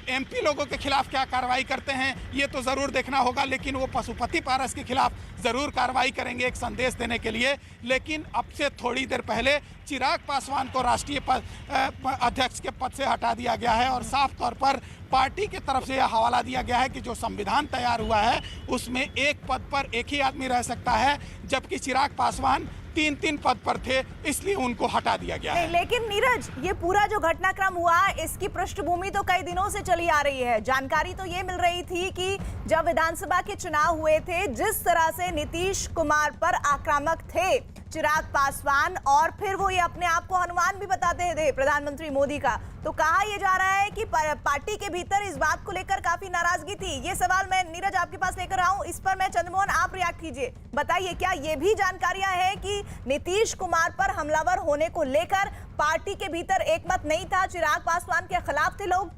एमपी लोगों के खिलाफ क्या कार्रवाई करते हैं ये तो ज़रूर देखना होगा, लेकिन वो पशुपति पारस के खिलाफ ज़रूर कार्रवाई करेंगे एक संदेश देने के लिए। लेकिन अब से थोड़ी देर पहले चिराग पासवान को राष्ट्रीय अध्यक्ष के पद से हटा दिया गया है और साफ तौर पर पार्टी की तरफ से यह हवाला दिया गया है कि जो संविधान तैयार हुआ है उसमें एक पद पर एक ही आदमी रह सकता है, जबकि चिराग पासवान 3 पद पर थे, इसलिए उनको हटा दिया गया है। लेकिन नीरज, ये पूरा जो घटनाक्रम हुआ इसकी पृष्ठभूमि तो कई दिनों से चली आ रही है। जानकारी तो ये मिल रही थी कि जब विधानसभा के चुनाव हुए थे, जिस तरह से नीतीश कुमार पर आक्रामक थे चिराग पासवान और फिर वो ये अपने आप को हनुमान भी बताते थे प्रधानमंत्री मोदी का, तो कहा यह जा रहा है कि पार्टी के भीतर इस बात को लेकर काफी नाराजगी थी। ये सवाल मैं नीरज आपके पास लेकर आऊं, इस पर मैं चंद्रमोहन आप रिएक्ट कीजिए। बताइए क्या ये भी जानकारियां हैं कि नीतीश कुमार पर हमलावर होने को लेकर पार्टी के भीतर एक मत नहीं था, चिराग पासवान के खिलाफ थे लोग?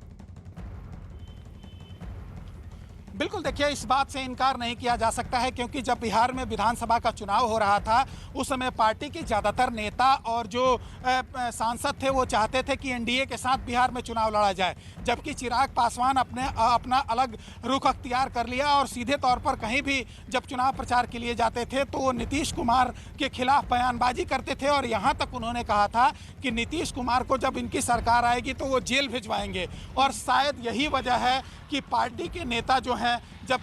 बिल्कुल, देखिए इस बात से इनकार नहीं किया जा सकता है क्योंकि जब बिहार में विधानसभा का चुनाव हो रहा था उस समय पार्टी के ज़्यादातर नेता और जो सांसद थे वो चाहते थे कि एनडीए के साथ बिहार में चुनाव लड़ा जाए, जबकि चिराग पासवान अपना अलग रुख अख्तियार कर लिया और सीधे तौर पर कहीं भी जब चुनाव प्रचार के लिए जाते थे तो वो नीतीश कुमार के खिलाफ बयानबाजी करते थे और यहाँ तक उन्होंने कहा था कि नीतीश कुमार को जब इनकी सरकार आएगी तो वो जेल भिजवाएंगे। और शायद यही वजह है कि पार्टी के नेता जो हैं जब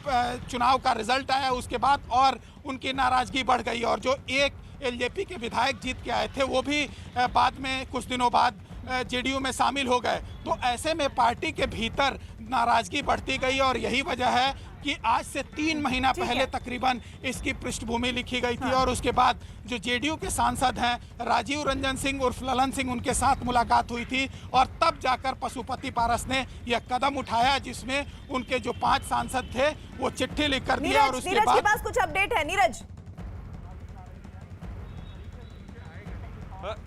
चुनाव का रिजल्ट आया उसके बाद और उनकी नाराज़गी बढ़ गई और जो एक एलजेपी के विधायक जीत के आए थे वो भी बाद में कुछ दिनों बाद जेडीयू में शामिल हो गए। तो ऐसे में पार्टी के भीतर नाराज़गी बढ़ती गई और यही वजह है कि आज से 3 महीना पहले तकरीबन इसकी पृष्ठभूमि लिखी गई थी और उसके बाद जो जेडीयू के सांसद हैं राजीव रंजन सिंह उर्फ ललन सिंह उनके साथ मुलाकात हुई थी और तब जाकर पशुपति पारस ने यह कदम उठाया जिसमें उनके जो 5 सांसद थे वो चिट्ठी लिख कर दिया और उसके बाद के पास कुछ अपडेट है। नीरज,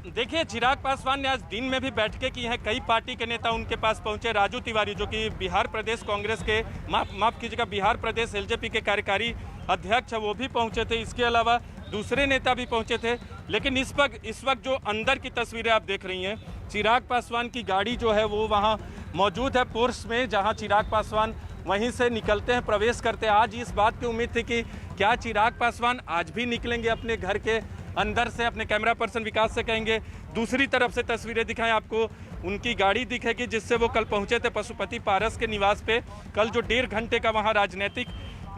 देखिए चिराग पासवान ने आज दिन में भी बैठकें की हैं, कई पार्टी के नेता उनके पास पहुंचे। राजू तिवारी जो कि बिहार प्रदेश कांग्रेस के माफ कीजिएगा बिहार प्रदेश एलजेपी के कार्यकारी अध्यक्ष है वो भी पहुंचे थे। इसके अलावा दूसरे नेता भी पहुंचे थे। लेकिन इस वक्त जो अंदर की तस्वीरें आप देख रही हैं, चिराग पासवान की गाड़ी जो है वो वहाँ मौजूद है पोर्स में, जहाँ चिराग पासवान वहीं से निकलते हैं, प्रवेश करते हैं। आज इस बात की उम्मीद थी कि क्या चिराग पासवान आज भी निकलेंगे अपने घर के अंदर से, अपने कैमरा पर्सन विकास से कहेंगे। दूसरी तरफ से तस्वीरें दिखाएं आपको, उनकी गाड़ी दिखेगी जिससे वो कल पहुंचे थे पशुपति पारस के निवास पे। कल जो 1.5 घंटे का वहां राजनीतिक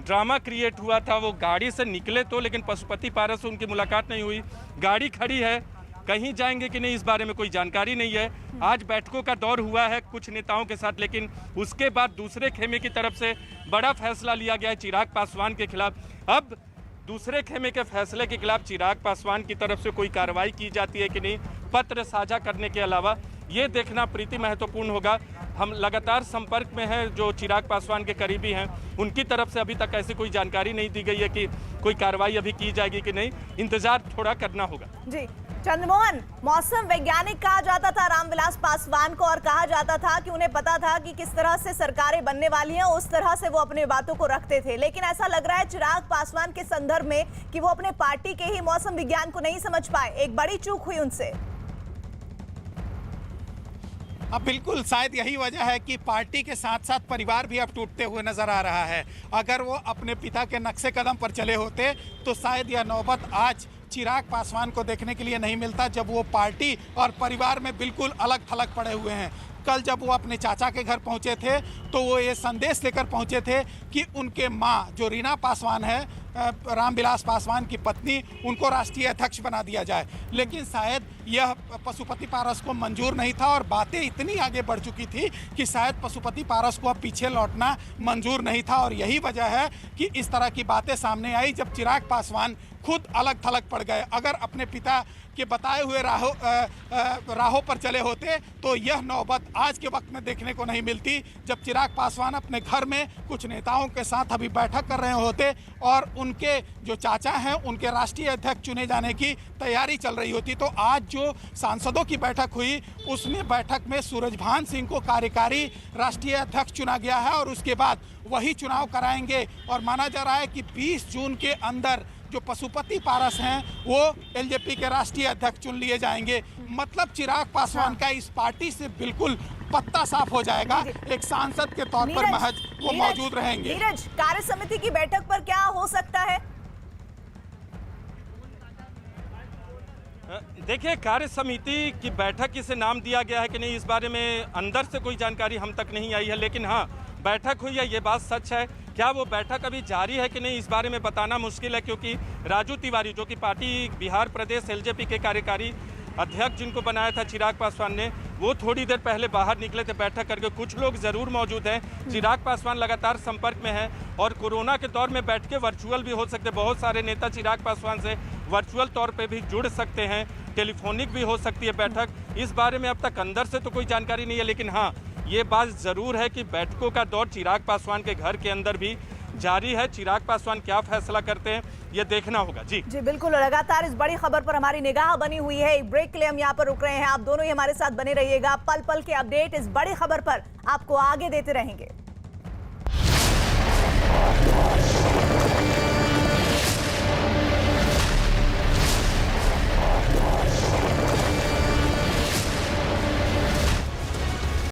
ड्रामा क्रिएट हुआ था वो गाड़ी से निकले तो, लेकिन पशुपति पारस से उनकी मुलाकात नहीं हुई। गाड़ी खड़ी है, कहीं जाएंगे कि नहीं इस बारे में कोई जानकारी नहीं है। आज बैठकों का दौर हुआ है कुछ नेताओं के साथ, लेकिन उसके बाद दूसरे खेमे की तरफ से बड़ा फैसला लिया गया है चिराग पासवान के खिलाफ। अब दूसरे खेमे के फैसले के खिलाफ चिराग पासवान की तरफ से कोई कार्रवाई की जाती है कि नहीं, पत्र साझा करने के अलावा ये देखना प्रीति महत्वपूर्ण होगा। हम लगातार संपर्क में हैं जो चिराग पासवान के करीबी हैं, उनकी तरफ से अभी तक ऐसी कोई जानकारी नहीं दी गई है कि कोई कार्रवाई अभी की जाएगी कि नहीं। इंतजार थोड़ा करना होगा। जी चंद्रमोहन, मौसम वैज्ञानिक कहा जाता था रामविलास पासवान को और कहा जाता था कि उन्हें पता था कि किस तरह से सरकारें बनने वाली हैं, उस तरह से वो अपनी बातों को रखते थे। लेकिन ऐसा लग रहा है चिराग पासवान के संदर्भ में कि वो अपने पार्टी के ही मौसम विज्ञान को नहीं समझ पाए, एक बड़ी चूक हुई उनसे। अब बिल्कुल शायद यही वजह है कि पार्टी के साथ साथ परिवार भी अब टूटते हुए नजर आ रहा है। अगर वो अपने पिता के नक्शे कदम पर चले होते तो शायद यह नौबत आज चिराग पासवान को देखने के लिए नहीं मिलता, जब वो पार्टी और परिवार में बिल्कुल अलग थलग पड़े हुए हैं। कल जब वो अपने चाचा के घर पहुंचे थे तो वो ये संदेश लेकर पहुंचे थे कि उनके मां जो रीना पासवान है, रामविलास पासवान की पत्नी, उनको राष्ट्रीय अध्यक्ष बना दिया जाए। लेकिन शायद यह पशुपति पारस को मंजूर नहीं था और बातें इतनी आगे बढ़ चुकी थी कि शायद पशुपति पारस को अब पीछे लौटना मंजूर नहीं था। और यही वजह है कि इस तरह की बातें सामने आई जब चिराग पासवान खुद अलग थलग पड़ गए। अगर अपने पिता के बताए हुए राहों पर चले होते तो यह नौबत आज के वक्त में देखने को नहीं मिलती, जब चिराग पासवान अपने घर में कुछ नेताओं के साथ अभी बैठक कर रहे होते और उनके जो चाचा हैं उनके राष्ट्रीय अध्यक्ष चुने जाने की तैयारी चल रही होती। तो आज जो सांसदों की बैठक हुई उसमें बैठक में सूरजभान सिंह को कार्यकारी राष्ट्रीय अध्यक्ष चुना गया है और उसके बाद वही चुनाव कराएंगे। और माना जा रहा है कि 20 जून के अंदर जो पशुपति पारस हैं वो एलजेपी के राष्ट्रीय अध्यक्ष चुन लिए जाएंगे। मतलब चिराग पासवान का इस पार्टी से बिल्कुल पत्ता साफ हो जाएगा, एक सांसद के तौर पर महज वो मौजूद रहेंगे। नीरज, कार्य समिति की बैठक पर क्या हो सकता है? देखिए कार्य समिति की बैठक इसे नाम दिया गया है कि नहीं इस बारे में अंदर से कोई जानकारी हम तक नहीं आई है, लेकिन हाँ बैठक हुई है ये बात सच है। क्या वो बैठक अभी जारी है कि नहीं इस बारे में बताना मुश्किल है, क्योंकि राजू तिवारी जो कि पार्टी बिहार प्रदेश एलजेपी के कार्यकारी अध्यक्ष जिनको बनाया था चिराग पासवान ने, वो थोड़ी देर पहले बाहर निकले थे बैठक करके। कुछ लोग जरूर मौजूद हैं। चिराग पासवान लगातार संपर्क में हैं और कोरोना के दौर में बैठ के वर्चुअल भी हो सकते, बहुत सारे नेता चिराग पासवान से वर्चुअल तौर पे भी जुड़ सकते हैं, टेलीफोनिक भी हो सकती है बैठक। इस बारे में अब तक अंदर से तो कोई जानकारी नहीं है, लेकिन हाँ ये बात ज़रूर है कि बैठकों का दौर चिराग पासवान के घर के अंदर भी जारी है। चिराग पासवान क्या फैसला करते हैं ये देखना होगा। जी बिल्कुल, लगातार इस बड़ी खबर पर हमारी निगाह बनी हुई है। एक ब्रेक के लिए हम यहाँ पर रुक रहे हैं, आप दोनों ही हमारे साथ बने रहिएगा। पल पल के अपडेट इस बड़ी खबर पर आपको आगे देते रहेंगे।